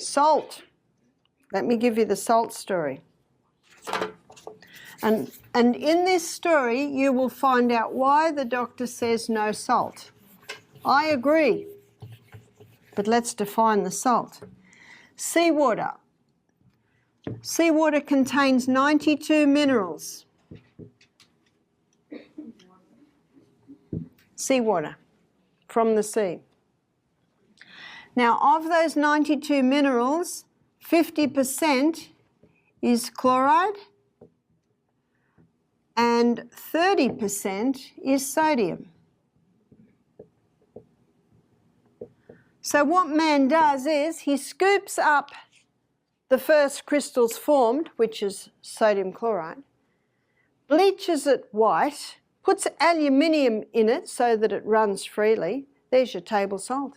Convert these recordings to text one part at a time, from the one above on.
Salt. Let me give you the salt story. And in this story, you will find out why the doctor says no salt. I agree, but let's define the salt. Seawater. Seawater contains 92 minerals. Seawater from the sea. Now, of those 92 minerals, 50% is chloride and 30% is sodium. So what man does is he scoops up the first crystals formed, which is sodium chloride, bleaches it white, puts aluminium in it so that it runs freely. There's your table salt.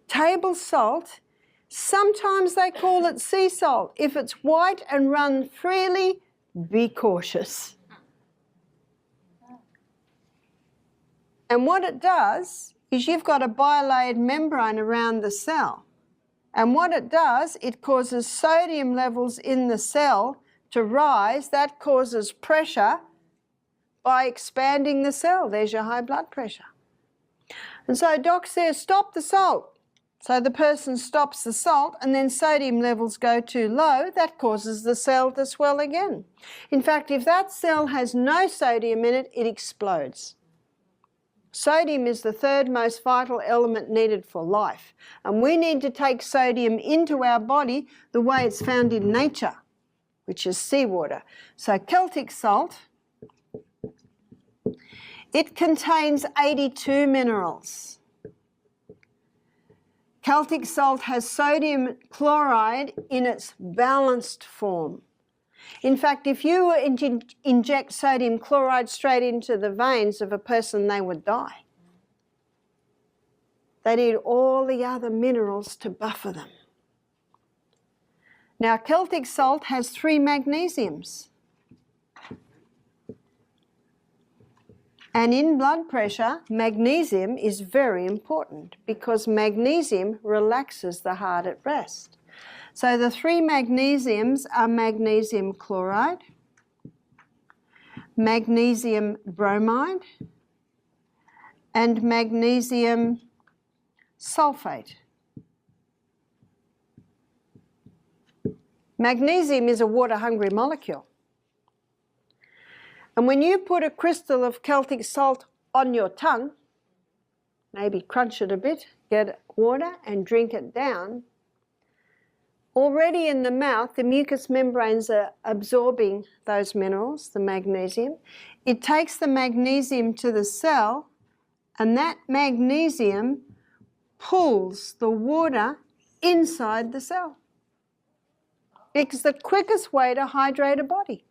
Table salt, sometimes they call it sea salt. If it's white and run freely, be cautious. And what it does is you've got a bilayered membrane around the cell. And what it does, it causes sodium levels in the cell to rise. That causes pressure by expanding the cell. There's your high blood pressure. And so Doc says, stop the salt. So the person stops the salt and then sodium levels go too low. That causes the cell to swell again. In fact, if that cell has no sodium in it, it explodes. Sodium is the third most vital element needed for life. And we need to take sodium into our body the way it's found in nature, which is seawater. So Celtic salt, it contains 82 minerals. Celtic salt has sodium chloride in its balanced form. In fact, if you were to inject sodium chloride straight into the veins of a person, they would die. They need all the other minerals to buffer them. Now, Celtic salt has 3 magnesiums. And in blood pressure, magnesium is very important because magnesium relaxes the heart at rest. So the 3 magnesiums are magnesium chloride, magnesium bromide, and magnesium sulfate. Magnesium is a water-hungry molecule. And when you put a crystal of Celtic salt on your tongue, maybe crunch it a bit, get water and drink it down, already in the mouth, the mucous membranes are absorbing those minerals, the magnesium. It takes the magnesium to the cell, and that magnesium pulls the water inside the cell. It's the quickest way to hydrate a body.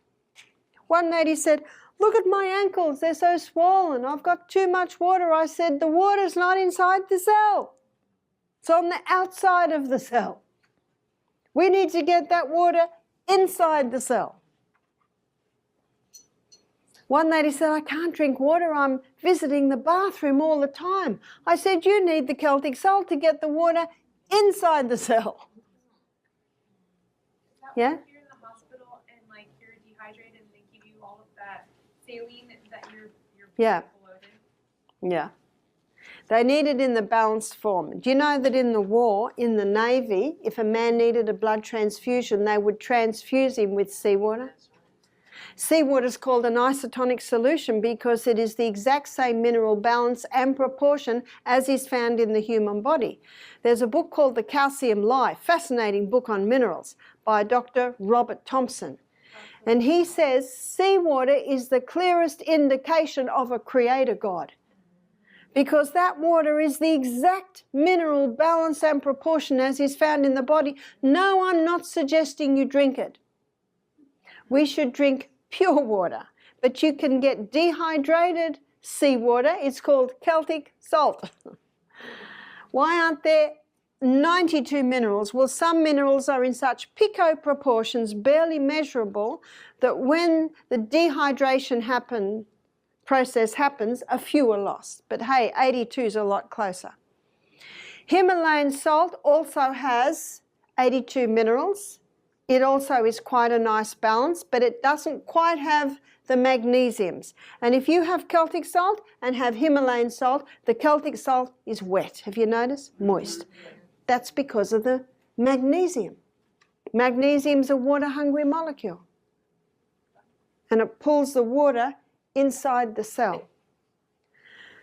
One lady said, look at my ankles, they're so swollen, I've got too much water. I said, the water's not inside the cell. It's on the outside of the cell. We need to get that water inside the cell. One lady said, I can't drink water, I'm visiting the bathroom all the time. I said, you need the Celtic salt to get the water inside the cell. Yeah? If you're in the hospital and like you're dehydrated and they give you all of that saline that you're yeah. bloated. Yeah. They need it in the balanced form. Do you know that in the war, in the Navy, if a man needed a blood transfusion, they would transfuse him with seawater? Seawater is called an isotonic solution because it is the exact same mineral balance and proportion as is found in the human body. There's a book called The Calcium Lie, fascinating book on minerals, by Dr. Robert Thompson. And he says seawater is the clearest indication of a creator God, because that water is the exact mineral balance and proportion as is found in the body. No, I'm not suggesting you drink it. We should drink pure water, but you can get dehydrated seawater. It's called Celtic salt. Why aren't there 92 minerals? Well, some minerals are in such pico proportions, barely measurable, that when the dehydration process happens, a few are lost. But hey, 82 is a lot closer. Himalayan salt also has 82 minerals. It also is quite a nice balance, but it doesn't quite have the magnesiums. And if you have Celtic salt and have Himalayan salt, the Celtic salt is wet. Have you noticed? Moist. That's because of the magnesium. Magnesium's a water-hungry molecule. And it pulls the water inside the cell.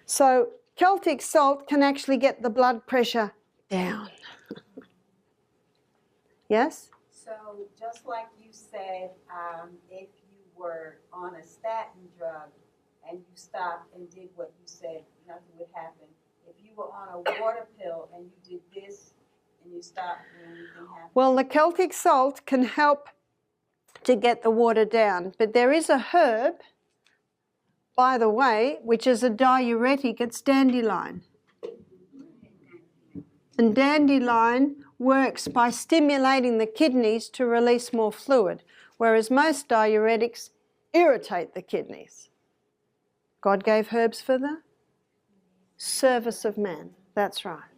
So Celtic salt can actually get the blood pressure down. Yes? So just like you said, if you were on a statin drug and you stopped and did what you said, nothing would happen. If you were on a water pill and you did this and you stopped, and anything happened? Well, the Celtic salt can help to get the water down, but there is a herb, by the way, which is a diuretic. It's dandelion. And dandelion works by stimulating the kidneys to release more fluid, whereas most diuretics irritate the kidneys. God gave herbs for the service of man. That's right.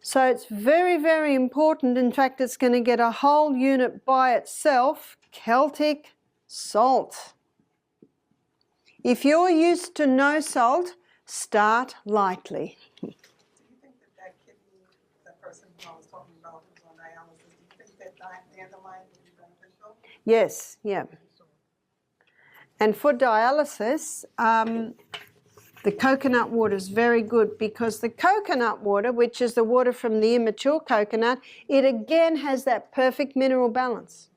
So it's very, very important. In fact, it's going to get a whole unit by itself, Celtic salt. If you're used to no salt, start lightly. Do you think that kidney, that person who I was talking about who's on dialysis, do you think that dandelion would be beneficial? Yes, yeah. And for dialysis, the coconut water is very good, because the coconut water, which is the water from the immature coconut, it again has that perfect mineral balance.